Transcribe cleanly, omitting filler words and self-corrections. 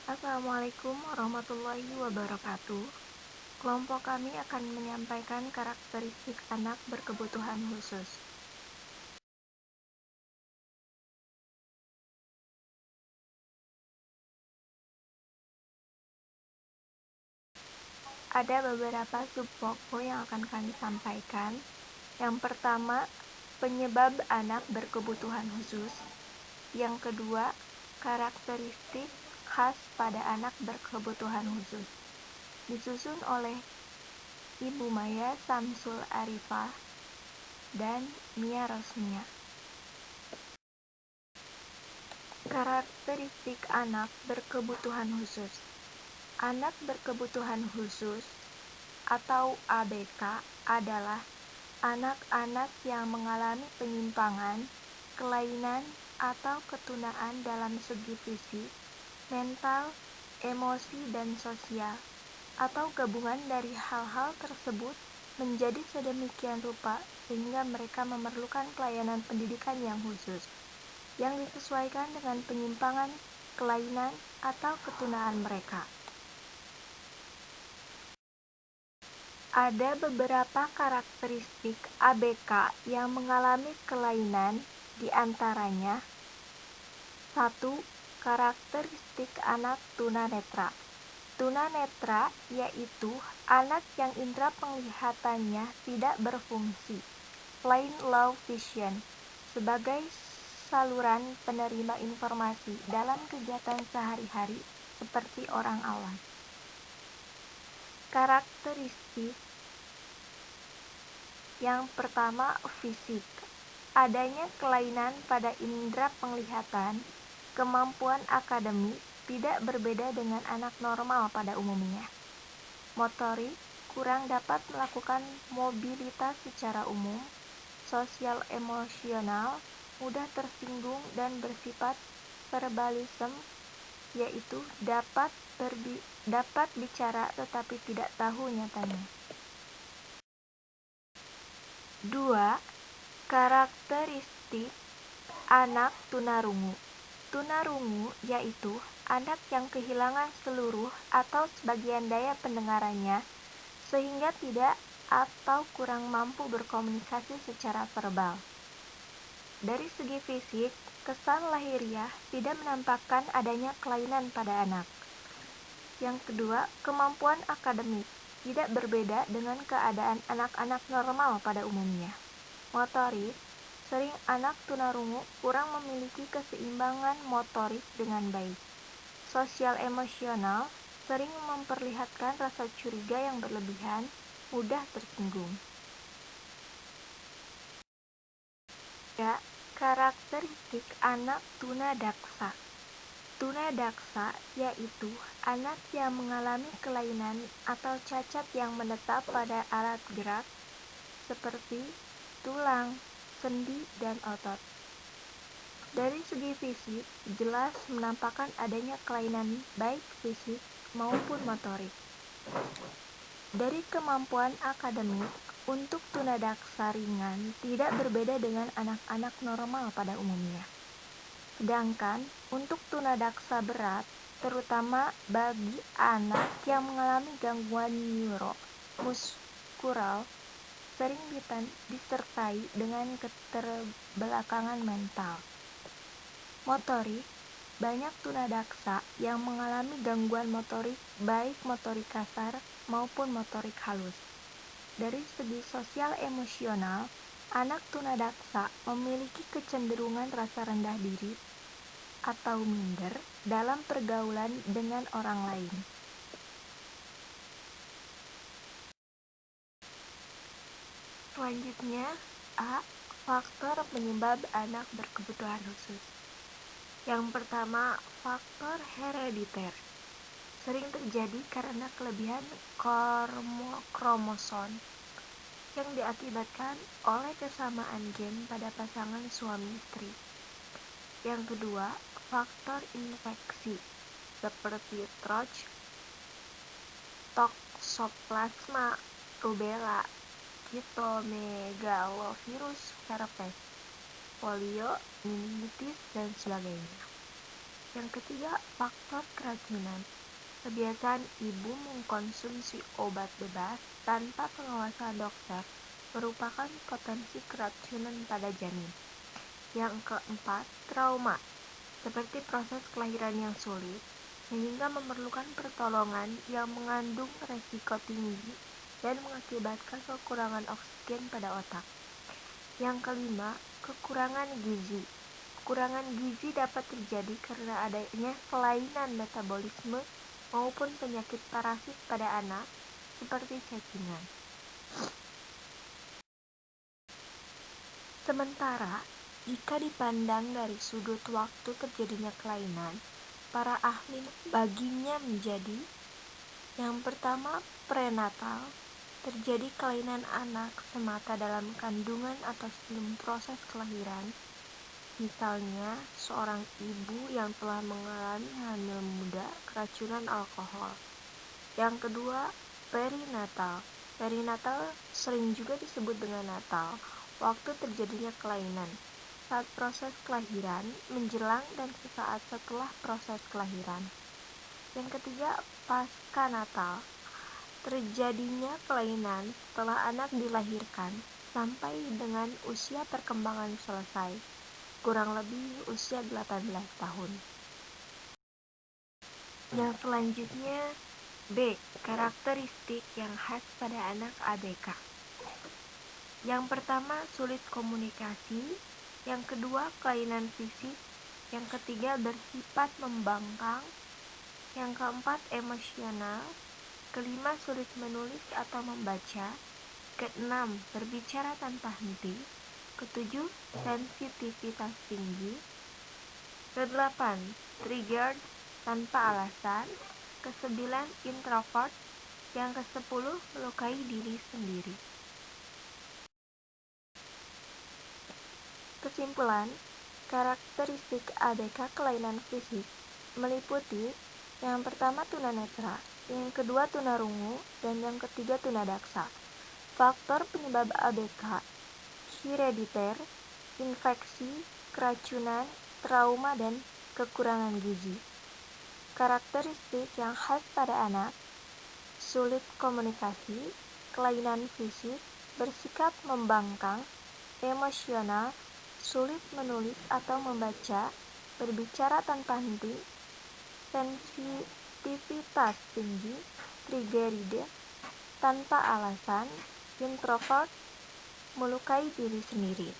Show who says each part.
Speaker 1: Assalamualaikum warahmatullahi wabarakatuh. Kelompok kami akan menyampaikan karakteristik anak berkebutuhan khusus. Ada beberapa subpoko yang akan kami sampaikan. Yang pertama, penyebab anak berkebutuhan khusus. Yang kedua, karakteristik khas pada anak berkebutuhan khusus. Disusun oleh Ibu Maya Samsul Arifah dan Mia Rosmia. Karakteristik anak berkebutuhan khusus. Anak berkebutuhan khusus atau ABK adalah anak-anak yang mengalami penyimpangan, kelainan, atau ketunaan dalam segi fisik, mental, emosi, dan sosial, atau gabungan dari hal-hal tersebut menjadi sedemikian rupa sehingga mereka memerlukan pelayanan pendidikan yang khusus, yang disesuaikan dengan penyimpangan, kelainan, atau ketunaan mereka. Ada beberapa karakteristik ABK yang mengalami kelainan, di antaranya 1. Karakteristik anak tunanetra. Tunanetra yaitu anak yang indera penglihatannya tidak berfungsi, plain low vision, sebagai saluran penerima informasi dalam kegiatan sehari-hari seperti orang awam. Karakteristik yang pertama, fisik. Adanya kelainan pada indera penglihatan, kemampuan akademik tidak berbeda dengan anak normal pada umumnya. Motorik, kurang dapat melakukan mobilitas secara umum. Sosial emosional, mudah tersinggung dan bersifat verbalism, yaitu dapat bicara tetapi tidak tahu nyatanya. 2. Karakteristik anak tunarungu. Tunarungu yaitu anak yang kehilangan seluruh atau sebagian daya pendengarannya sehingga tidak atau kurang mampu berkomunikasi secara verbal. Dari segi fisik, kesan lahiriah tidak menampakkan adanya kelainan pada anak. Yang kedua, kemampuan akademik tidak berbeda dengan keadaan anak-anak normal pada umumnya. Motorik, sering anak tunarungu kurang memiliki keseimbangan motorik dengan baik. Sosial emosional, sering memperlihatkan rasa curiga yang berlebihan, mudah tersinggung. Ya, karakteristik anak tunadaksa. Tunadaksa yaitu anak yang mengalami kelainan atau cacat yang menetap pada alat gerak seperti tulang, sendi, dan otot. Dari segi fisik, jelas menampakkan adanya kelainan baik fisik maupun motorik. Dari kemampuan akademik, untuk tunadaksa ringan tidak berbeda dengan anak-anak normal pada umumnya. Sedangkan untuk tunadaksa berat, terutama bagi anak yang mengalami gangguan neuromuskular, sering disertai dengan keterbelakangan mental. Motorik, banyak tunadaksa yang mengalami gangguan motorik baik motorik kasar maupun motorik halus. Dari segi sosial emosional, anak tunadaksa memiliki kecenderungan rasa rendah diri atau minder dalam pergaulan dengan orang lain. Selanjutnya, A. Faktor penyebab anak berkebutuhan khusus. Yang pertama, faktor herediter. Sering terjadi karena kelebihan kromosom yang diakibatkan oleh kesamaan gen pada pasangan suami istri. Yang kedua, faktor infeksi seperti toxoplasma, rubella, cytomegalovirus herpes, polio, meningitis, dan sebagainya. Yang ketiga, faktor keracunan. Kebiasaan ibu mengkonsumsi obat bebas tanpa pengawasan dokter merupakan potensi keracunan pada janin. Yang keempat, trauma. Seperti proses kelahiran yang sulit, sehingga memerlukan pertolongan yang mengandung resiko tinggi dan mengakibatkan kekurangan oksigen pada otak. Yang kelima, kekurangan gizi. Kekurangan gizi dapat terjadi karena adanya kelainan metabolisme maupun penyakit parasit pada anak, seperti cacingan. Sementara, jika dipandang dari sudut waktu terjadinya kelainan, para ahli baginya menjadi: yang pertama, prenatal, terjadi kelainan anak semata dalam kandungan atau sebelum proses kelahiran, misalnya seorang ibu yang telah mengalami hamil muda keracunan alkohol. Yang kedua, perinatal. Perinatal sering juga disebut dengan natal, waktu terjadinya kelainan, saat proses kelahiran, menjelang dan sesaat setelah proses kelahiran. Yang ketiga, pasca natal. Terjadinya kelainan setelah anak dilahirkan sampai dengan usia perkembangan selesai, kurang lebih usia 18 tahun. Yang selanjutnya, B. Karakteristik yang khas pada anak ABK. Yang pertama, sulit komunikasi. Yang kedua, kelainan fisik. Yang ketiga, bersifat membangkang. Yang keempat, emosional. Kelima, sulit menulis atau membaca. Keenam, berbicara tanpa henti. Ketujuh, sensitivitas tinggi. Kedelapan, triggered tanpa alasan. Kesembilan, introvert. Yang kesepuluh, melukai diri sendiri. Kesimpulan, karakteristik ABK kelainan fisik meliputi: yang pertama, tunanetra, yang kedua, tunarungu, dan yang ketiga, tunadaksa. Faktor penyebab ABK: herediter, infeksi, keracunan, trauma, dan kekurangan gizi. Karakteristik yang khas pada anak: sulit komunikasi, kelainan fisik, bersikap membangkang, emosional, sulit menulis atau membaca, berbicara tanpa henti, sensitivitas tinggi, triggered tanpa alasan, introvert, melukai diri sendiri.